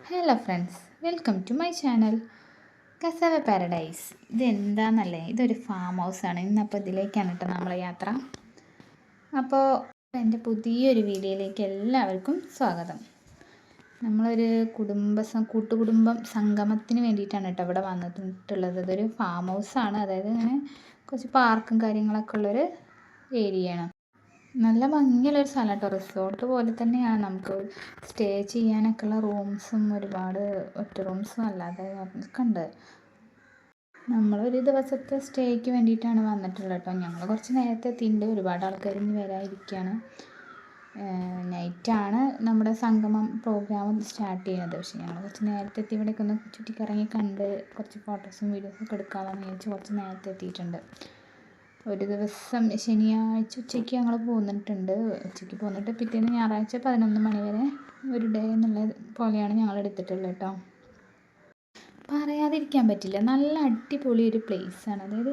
Hello friends, welcome to my channel Kasava Paradise. ഇതെന്താണെന്നല്ലേ, ഇതൊരു farm ഹൗസാണ്. ഇന്നപ്പോൾ ഇതിലേക്കാണ് കേട്ടോ നമ്മളെ യാത്ര. അപ്പോൾ എൻ്റെ പുതിയൊരു വീഡിയോയിലേക്ക് എല്ലാവർക്കും സ്വാഗതം. നമ്മളൊരു കൂട്ടുകുടുംബം സംഗമത്തിന് വേണ്ടിയിട്ടാണ് കേട്ടോ ഇവിടെ വന്നിട്ടുള്ളത്. ഇതൊരു ഫാം ഹൗസാണ്, അതായത് ഇങ്ങനെ കുറച്ച് പാർക്കും കാര്യങ്ങളൊക്കെ ഉള്ളൊരു ഏരിയയാണ്. നല്ല ഭംഗിയുള്ളൊരു സ്ഥലം കേട്ടോ. റിസോർട്ട് പോലെ തന്നെയാണ്. നമുക്ക് സ്റ്റേ ചെയ്യാനൊക്കെ ഉള്ള റൂംസും ഒരുപാട് ഒറ്റ റൂംസും അല്ലാതെ ഒക്കെ ഉണ്ട്. നമ്മളൊരു ദിവസത്തെ സ്റ്റേക്ക് വേണ്ടിയിട്ടാണ് വന്നിട്ടുള്ളത് കേട്ടോ. ഞങ്ങൾ കുറച്ച് നേരത്തെ എത്തിയിട്ടുണ്ട്. ഒരുപാട് ആൾക്കാർ ഇനി വരാതിരിക്കുകയാണ്. നൈറ്റാണ് നമ്മുടെ സംഗമം പ്രോഗ്രാം സ്റ്റാർട്ട് ചെയ്യുന്നത്. പക്ഷേ ഞങ്ങൾ കുറച്ച് നേരത്തെ എത്തി ഇവിടെയൊക്കെ ഒന്ന് ചുറ്റിക്കറങ്ങി കണ്ട് കുറച്ച് ഫോട്ടോസും വീഡിയോസും ഒക്കെ എടുക്കാമെന്ന് വിചാരിച്ച് കുറച്ച് നേരത്തെ എത്തിയിട്ടുണ്ട്. ഒരു ദിവസം ശനിയാഴ്ച ഉച്ചയ്ക്ക് ഞങ്ങൾ പോന്നിട്ടുണ്ട്. ഉച്ചയ്ക്ക് പോന്നിട്ട് പിറ്റേന്ന് ഞായറാഴ്ച 11 മണി വരെ ഒരു ഡേ എന്നുള്ള പോലെയാണ് ഞങ്ങൾ എടുത്തിട്ടുള്ളത് കേട്ടോ. പറയാതിരിക്കാൻ പറ്റില്ല, നല്ല അടിപൊളി ഒരു പ്ലേസാണ്. അതായത്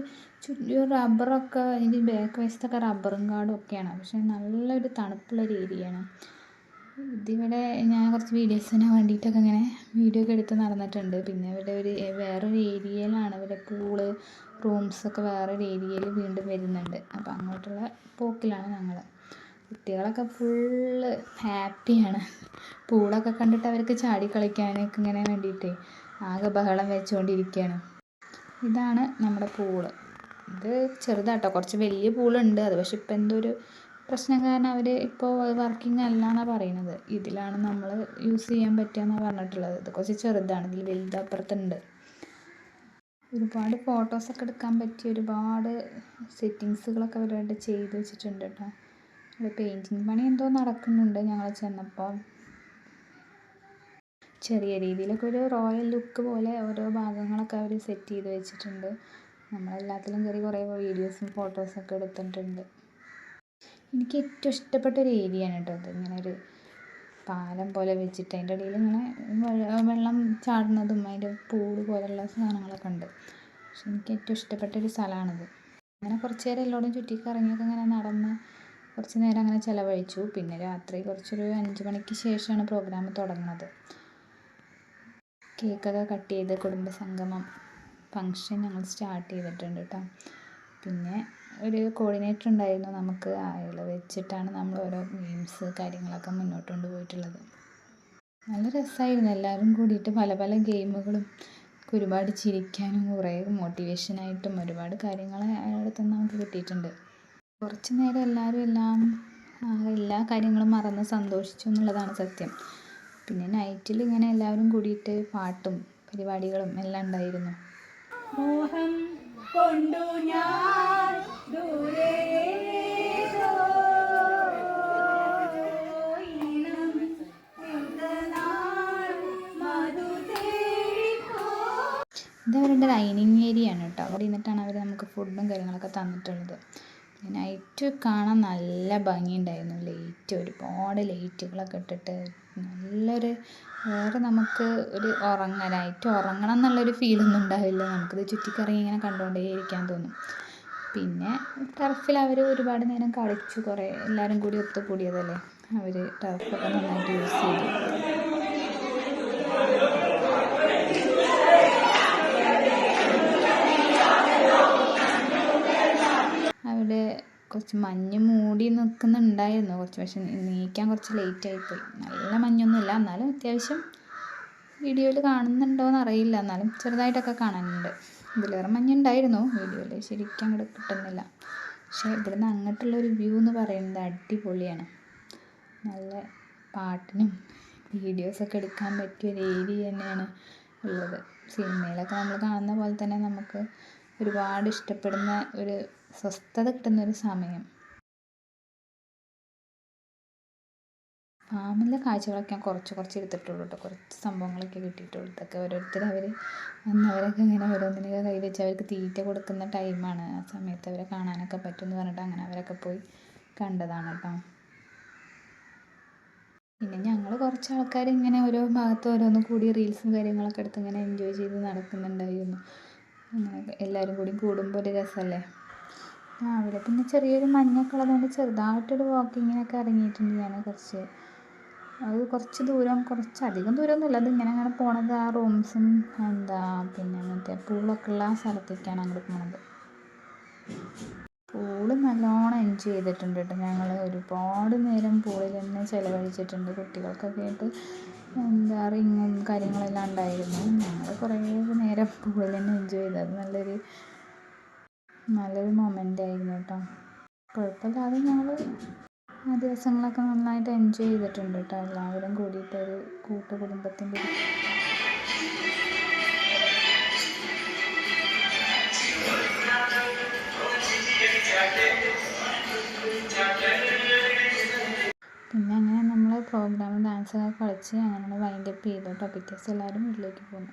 റബ്ബറൊക്കെ, ഇതിൻ്റെ ബാക്ക് വശത്തൊക്കെ റബ്ബറും കാടും ഒക്കെയാണ്. പക്ഷേ നല്ലൊരു തണുപ്പുള്ളൊരു ഏരിയയാണ്. ഇതിവിടെ ഞാൻ കുറച്ച് വീഡിയോസിന് വേണ്ടിയിട്ടൊക്കെ ഇങ്ങനെ വീഡിയോ ഒക്കെ എടുത്ത് നടന്നിട്ടുണ്ട്. പിന്നെ ഇവിടെ വേറൊരു ഏരിയയിലാണ് ഇവിടെ പൂള് റൂംസൊക്കെ വേറൊരു ഏരിയയിൽ വീണ്ടും വരുന്നുണ്ട്. അപ്പോൾ അങ്ങോട്ടുള്ള പോക്കിലാണ് ഞങ്ങൾ. കുട്ടികളൊക്കെ ഫുള്ള് ഹാപ്പിയാണ്. പൂളൊക്കെ കണ്ടിട്ട് അവർക്ക് ചാടി കളിക്കാനൊക്കെ ഇങ്ങനെ വേണ്ടിയിട്ടേ ആകെ ബഹളം വെച്ചുകൊണ്ടിരിക്കുകയാണ്. ഇതാണ് നമ്മുടെ പൂള്. ഇത് ചെറുതാട്ടോ, കുറച്ച് വലിയ പൂളുണ്ട്. അത് പക്ഷെ ഇപ്പം എന്തോ ഒരു പ്രശ്നം കാരണം അവർ ഇപ്പോൾ വർക്കിംഗ് അല്ല എന്നാണ് പറയുന്നത്. ഇതിലാണ് നമ്മൾ യൂസ് ചെയ്യാൻ പറ്റുകയെന്നാണ് പറഞ്ഞിട്ടുള്ളത്. ഇത് കുറച്ച് ചെറുതാണ്, ഇതിൽ വലുത് അപ്പുറത്തുണ്ട്. ഒരുപാട് ഫോട്ടോസൊക്കെ എടുക്കാൻ പറ്റിയ ഒരുപാട് സെറ്റിങ്സുകളൊക്കെ അവരുടെ ചെയ്ത് വെച്ചിട്ടുണ്ട് കേട്ടോ. ഇവിടെ പെയിൻറ്റിങ് പണി എന്തോ നടക്കുന്നുണ്ട്. ഞങ്ങൾ ചെന്നപ്പോൾ ചെറിയ രീതിയിലൊക്കെ ഒരു റോയൽ ലുക്ക് പോലെ ഓരോ ഭാഗങ്ങളൊക്കെ അവർ സെറ്റ് ചെയ്ത് വെച്ചിട്ടുണ്ട്. നമ്മളെല്ലാത്തിലും കയറി കുറേ വീഡിയോസും ഫോട്ടോസൊക്കെ എടുത്തിട്ടുണ്ട്. എനിക്ക് ഏറ്റവും ഇഷ്ടപ്പെട്ട ഒരു ഏരിയയാണ് കേട്ടോ അത്. ഇങ്ങനെ ഒരു പാലം പോലെ വെച്ചിട്ട് അതിൻ്റെ ഇടയിൽ ഇങ്ങനെ വെള്ളം ചാടുന്നതും അതിൻ്റെ പൂള് പോലെയുള്ള സാധനങ്ങളൊക്കെ ഉണ്ട്. പക്ഷെ എനിക്ക് ഏറ്റവും ഇഷ്ടപ്പെട്ടൊരു സ്ഥലമാണിത്. അങ്ങനെ കുറച്ച് നേരം എല്ലാവരും ചുറ്റിക്കറങ്ങിയൊക്കെ ഇങ്ങനെ നടന്ന് കുറച്ച് നേരം അങ്ങനെ ചിലവഴിച്ചു. പിന്നെ രാത്രി കുറച്ചൊരു 5 മണിക്ക് ശേഷമാണ് പ്രോഗ്രാം തുടങ്ങുന്നത്. കേക്കൊക്കെ കട്ട് ചെയ്ത് കുടുംബസംഗമം ഫങ്ഷൻ ഞങ്ങൾ സ്റ്റാർട്ട് ചെയ്തിട്ടുണ്ട് കേട്ടോ. പിന്നെ ഒരു കോർഡിനേറ്റർ ഉണ്ടായിരുന്നു നമുക്ക്. അയാൾ വെച്ചിട്ടാണ് നമ്മൾ ഓരോ ഗെയിംസ് കാര്യങ്ങളൊക്കെ മുന്നോട്ട് കൊണ്ടുപോയിട്ടുള്ളത്. നല്ല രസമായിരുന്നു. എല്ലാവരും കൂടിയിട്ട് പല പല ഗെയിമുകളും ഒരുപാട് ചിരിക്കാനും കുറേ മോട്ടിവേഷനായിട്ടും ഒരുപാട് കാര്യങ്ങൾ അയാളുടെ നമുക്ക് കിട്ടിയിട്ടുണ്ട്. കുറച്ച് നേരം എല്ലാ കാര്യങ്ങളും മറന്ന് സന്തോഷിച്ചു എന്നുള്ളതാണ് സത്യം. പിന്നെ നൈറ്റിൽ ഇങ്ങനെ എല്ലാവരും കൂടിയിട്ട് പാട്ടും പരിപാടികളും എല്ലാം ഉണ്ടായിരുന്നു. മോഹം കൊണ്ടു ഞാൻ ദൂരെ ഇതവരുടെ ഡൈനിങ് ഏരിയ ആണ് കേട്ടോ. അവിടെ നിന്നിട്ടാണ് അവർ നമുക്ക് ഫുഡും കാര്യങ്ങളൊക്കെ തന്നിട്ടുള്ളത്. നൈറ്റ് കാണാൻ നല്ല ഭംഗിയുണ്ടായിരുന്നു. ഒരുപാട് ലൈറ്റുകളൊക്കെ ഇട്ടിട്ട് നല്ലൊരു വേറെ നമുക്ക് ഒരു നൈറ്റ് ഉറങ്ങണം എന്നുള്ളൊരു ഫീലൊന്നും ഉണ്ടാവില്ല. നമുക്കിത് ചുറ്റിക്കറങ്ങി ഇങ്ങനെ കണ്ടുകൊണ്ടേ ഇരിക്കാൻ തോന്നും. പിന്നെ ടർഫിൽ അവർ ഒരുപാട് നേരം കളിച്ചു. കുറേ എല്ലാവരും കൂടി ഒത്തുകൂടിയതല്ലേ, അവർ ടർഫൊക്കെ നന്നായിട്ട് യൂസ് ചെയ്തു. അവിടെ കുറച്ച് മഞ്ഞ് മൂടി നിൽക്കുന്നുണ്ടായിരുന്നു കുറച്ച്. പക്ഷെ നീക്കാൻ കുറച്ച് ലേറ്റായിപ്പോയി. നല്ല മഞ്ഞൊന്നുമില്ല, എന്നാലും അത്യാവശ്യം വീഡിയോയിൽ കാണുന്നുണ്ടോയെന്ന് അറിയില്ല, എന്നാലും ചെറുതായിട്ടൊക്കെ കാണാനുണ്ട്. ഇതിലേറെ മഞ്ഞുണ്ടായിരുന്നു, വീഡിയോയിൽ ശരിക്കും അങ്ങോട്ട് കിട്ടുന്നില്ല. പക്ഷേ ഇവിടുന്ന് അങ്ങോട്ടുള്ളൊരു വ്യൂ എന്ന് പറയുന്നത് അടിപൊളിയാണ്. നല്ല പാട്ടിനും വീഡിയോസൊക്കെ എടുക്കാൻ പറ്റിയ ഒരു ഏരിയ തന്നെയാണ് ഉള്ളത്. സിനിമയിലൊക്കെ നമ്മൾ കാണുന്ന പോലെ തന്നെ നമുക്ക് ഒരുപാട് ഇഷ്ടപ്പെടുന്ന ഒരു സ്വസ്ഥത കിട്ടുന്നൊരു സമയം. ഫാമിലെ കാഴ്ചകളൊക്കെ ഞാൻ കുറച്ച് എടുത്തിട്ടുള്ളൂ കേട്ടോ. കുറച്ച് സംഭവങ്ങളൊക്കെ കിട്ടിയിട്ടുള്ളൂ. ഇതൊക്കെ ഓരോരുത്തർ വന്നവരൊക്കെ ഇങ്ങനെ ഓരോന്നിനൊക്കെ കൈ വെച്ച് അവർക്ക് തീറ്റ കൊടുക്കുന്ന ടൈമാണ്. ആ സമയത്ത് അവരെ കാണാനൊക്കെ പറ്റുമെന്ന് പറഞ്ഞിട്ട് അങ്ങനെ അവരൊക്കെ പോയി കണ്ടതാണ് കേട്ടോ. പിന്നെ ഞങ്ങൾ കുറച്ച് ആൾക്കാർ ഇങ്ങനെ ഓരോ ഭാഗത്ത് ഓരോന്ന് കൂടി റീൽസും കാര്യങ്ങളൊക്കെ എടുത്ത് ഇങ്ങനെ എൻജോയ് ചെയ്ത് നടക്കുന്നുണ്ടായിരുന്നു. അങ്ങനെ എല്ലാവരും കൂടി കൂടുമ്പോൾ ഒരു രസമല്ലേ. അവിടെ. പിന്നെ ചെറിയൊരു മഞ്ഞൊക്കെ ഉള്ളതുകൊണ്ട് ചെറുതായിട്ടൊരു വാക്കിങ്ങിനൊക്കെ ഇറങ്ങിയിട്ടുണ്ട് ഞാൻ കുറച്ച്. അത് കുറച്ചധികം ദൂരമൊന്നുമില്ല, അത് ഇങ്ങനെ അങ്ങനെ പോണത് ആ റൂംസും പിന്നെ മറ്റേ പൂളൊക്കെ ഉള്ള ആ സ്ഥലത്തേക്കാണ് അങ്ങോട്ട് പോണത്. പൂള് നല്ലോണം എൻജോയ് ചെയ്തിട്ടുണ്ട് കേട്ടോ. ഞങ്ങൾ ഒരുപാട് നേരം പൂളിൽ തന്നെ ചിലവഴിച്ചിട്ടുണ്ട്. കുട്ടികൾക്കൊക്കെ ആയിട്ട് റിങ്ങും കാര്യങ്ങളെല്ലാം ഉണ്ടായിരുന്നു. ഞങ്ങൾ കുറേ നേരം പൂളിൽ തന്നെ എൻജോയ് ചെയ്തത്. അത് നല്ലൊരു മൊമെൻ്റ് ആയിരുന്നു കേട്ടോ. കുഴപ്പമില്ലാതെ ഞങ്ങൾ ആ ദിവസങ്ങളൊക്കെ നന്നായിട്ട് എൻജോയ് ചെയ്തിട്ടുണ്ട് കേട്ടോ. എല്ലാവരും കൂടിയിട്ടൊരു കൂട്ടുകുടുംബത്തിൻ്റെ പിന്നെ അങ്ങനെ നമ്മൾ പ്രോഗ്രാം ഡാൻസൊക്കെ കളിച്ച് അങ്ങനെ വൈൻഡപ്പ് ചെയ്തു കേട്ടോ. പിറ്റേ ദിവസം എല്ലാവരും വീട്ടിലേക്ക് പോന്നു.